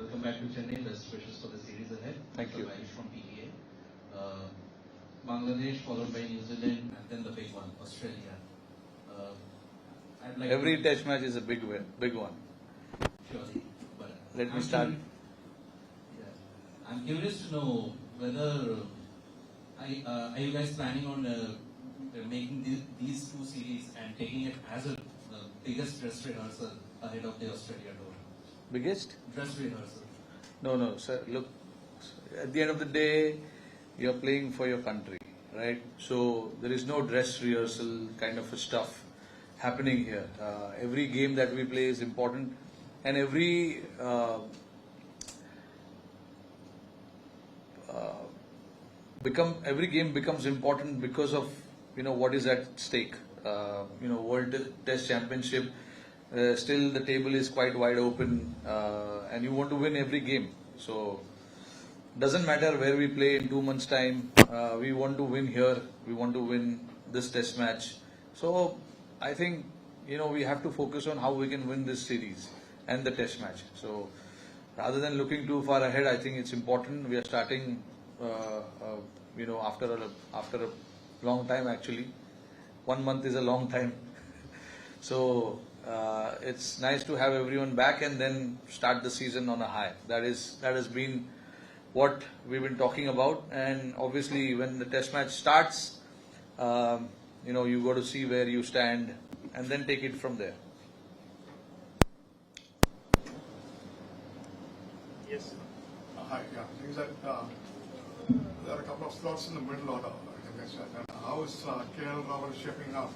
welcome back to Chennai. Best wishes for the series ahead. Thank you. Manish from PEA. Bangladesh followed by New Zealand and then the big one, Australia. I'd like Every test match is a big win, big one. Surely, but Let me start. I'm curious to know whether are you guys planning on making these two series and taking it as a biggest dress rehearsal ahead of the Australia tour? Biggest? Dress rehearsal. No, sir. Look, at the end of the day, you're playing for your country, right? So there is no dress rehearsal kind of stuff happening here. Every game that we play is important, and every game becomes important because of what is at stake. World Test Championship. Still, the table is quite wide open, and you want to win every game. So, doesn't matter where we play in 2 months' time. We want to win here. We want to win this Test match. So, I think we have to focus on how we can win this series and the Test match. So, rather than looking too far ahead, I think it's important. We are starting, after a long time actually. 1 month is a long time. So. It's nice to have everyone back and then start the season on a high. That has been what we've been talking about. And obviously, when the Test match starts, you got to see where you stand and then take it from there. Yes. Hi. Yeah. Things that there are a couple of slots in the middle order. How is KL Rahul shaping up?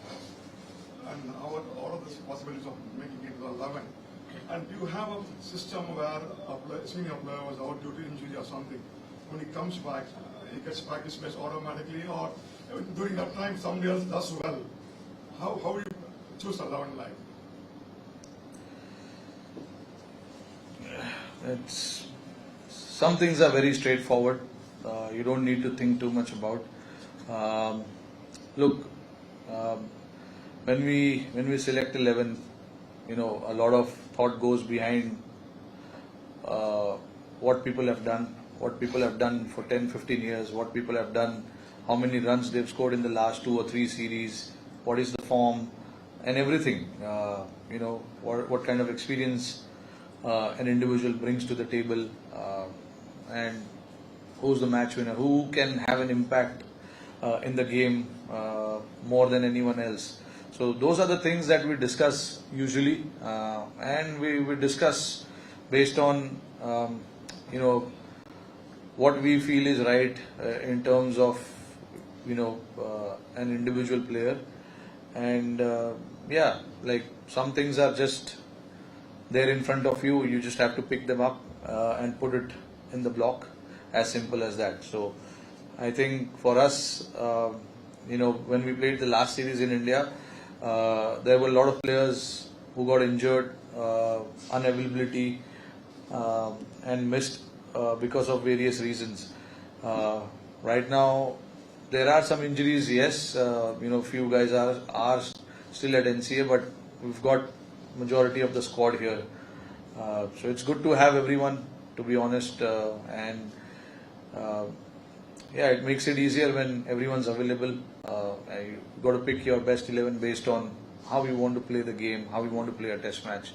And all of this possibilities of making it to 11. And do you have a system where a senior player was out due to injury or something? When he comes back, he gets practice space automatically, or during that time somebody else does well? How do you choose 11 like? Some things are very straightforward. You don't need to think too much about. Look. When we select 11, a lot of thought goes behind what people have done for 10, 15 years, what people have done, how many runs they've scored in the last 2 or 3 series, what is the form, and everything. What kind of experience an individual brings to the table, and who's the match winner, who can have an impact in the game more than anyone else. So those are the things that we discuss usually, and we discuss based on what we feel is right in terms of an individual player, and like some things are just there in front of you. You just have to pick them up and put it in the block, as simple as that. So I think for us, when we played the last series in India. There were a lot of players who got injured, unavailability, and missed because of various reasons. Right now, there are some injuries, yes. Few guys are still at NCA, but we've got majority of the squad here. So it's good to have everyone, to be honest, and it makes it easier when everyone's available. You got to pick your best 11 based on how you want to play the game, how you want to play a Test match,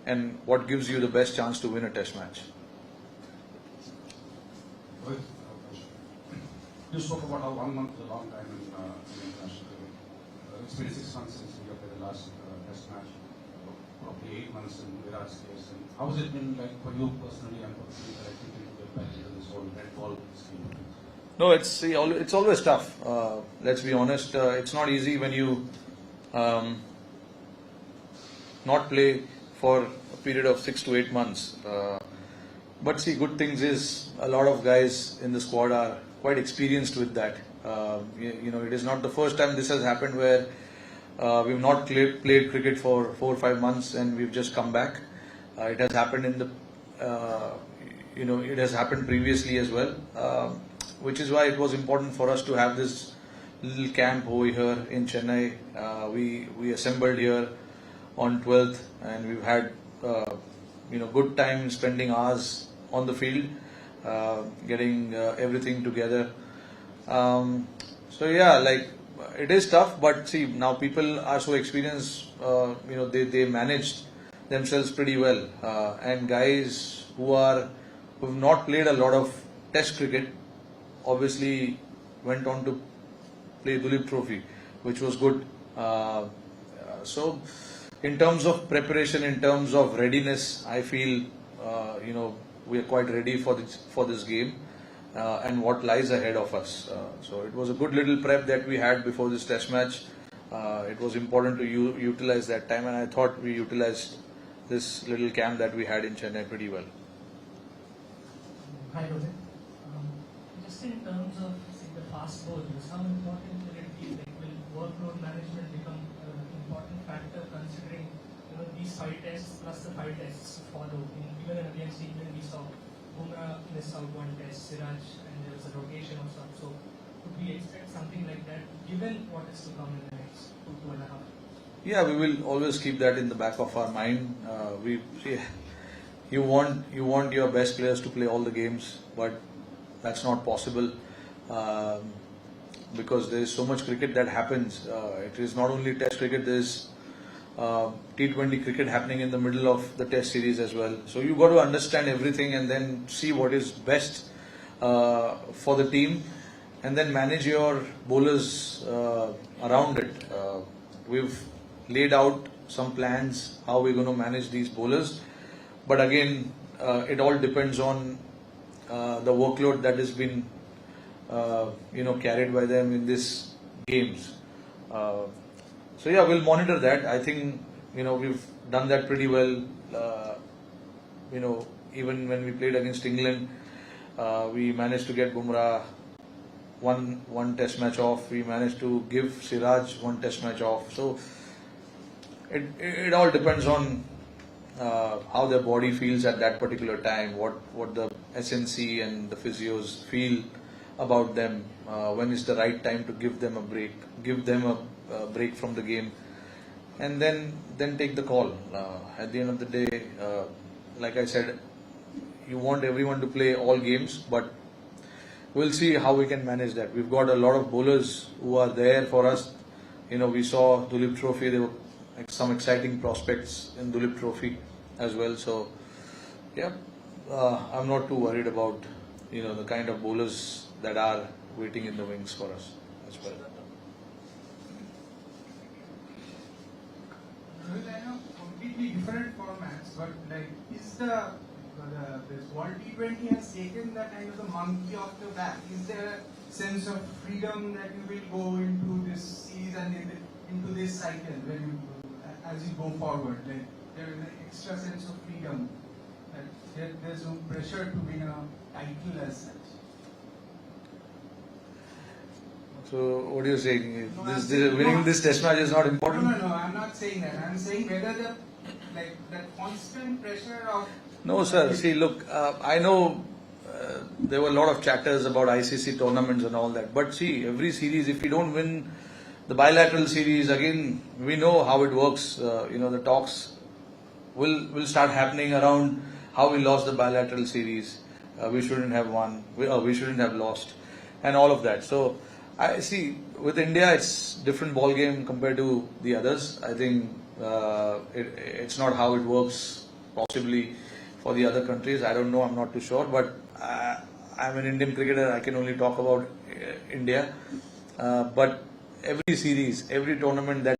and what gives you the best chance to win a Test match. You spoke about how 1 month is a long time in international cricket. It's been 6 months since we played the last Test match, probably 8 months in Virat's case. And how has it been like for you personally and personally to get back into this whole red ball scheme? No, it's always tough. Let's be honest. It's not easy when you not play for a period of 6 to 8 months. But see, good things is a lot of guys in the squad are quite experienced with that. It is not the first time this has happened where we've not played cricket for 4 or 5 months and we've just come back. It has happened it has happened previously as well. Which is why it was important for us to have this little camp over here in Chennai. We assembled here on 12th, and we've had good time spending hours on the field, getting everything together. So yeah, like it is tough, but see, now people are so experienced, they managed themselves pretty well. And guys who've not played a lot of test cricket obviously went on to play Dulip Trophy, which was good. So in terms of preparation, in terms of readiness, I feel we are quite ready for this game and what lies ahead of us. So it was a good little prep that we had before this test match. It was important to utilize that time, and I thought we utilized this little camp that we had in Chennai pretty well. Hi, Rohit. Just in terms of the fast bowlers, how important will it be? Like, will workload management become an important factor considering these 5 tests plus the 5 tests to follow? Even against England, we saw Bumrah miss out 1 test, Siraj, and there was a rotation of some. So, could we expect something like that given what is to come in the next 2.5? Yeah, we will always keep that in the back of our mind. You want your best players to play all the games, but that's not possible because there is so much cricket that happens. It is not only Test cricket. There is T20 cricket happening in the middle of the Test series as well. So you got to understand everything and then see what is best for the team, and then manage your bowlers around it. We've laid out some plans how we're going to manage these bowlers, but again, it all depends on the workload that has been carried by them in these games. So yeah, we'll monitor that. I think we've done that pretty well. Even when we played against England, we managed to get Bumrah one test match off. We managed to give Siraj 1 test match off. So it all depends on how their body feels at that particular time, what the SNC and the physios feel about them, when is the right time to give them a break from the game, and then take the call. At the end of the day, like I said, you want everyone to play all games, but we'll see how we can manage that. We've got a lot of bowlers who are there for us. We saw Dulip Trophy. There were some exciting prospects in Dulip Trophy as well. So, yeah, I'm not too worried about the kind of bowlers that are waiting in the wings for us as well. I know completely different formats, but like, is this World T20 has taken that kind of the monkey off the back? Is there a sense of freedom that you will go into this season, into this cycle when you, as you go forward? Like, there is an extra sense of freedom. There's no pressure to win a title as such. So, what are you saying? No, Winning this test match is not important? No, I'm not saying that. I'm saying whether that constant pressure of... No, sir. See, look, I know there were a lot of chatters about ICC tournaments and all that. But see, every series, if we don't win the bilateral series, again, we know how it works. The talks will start happening around how we lost the bilateral series. We shouldn't have won. We shouldn't have lost, and all of that. So, I see with India, it's different ball game compared to the others. I think it's not how it works possibly for the other countries. I don't know. I'm not too sure. But I'm an Indian cricketer. I can only talk about India. But every series, every tournament that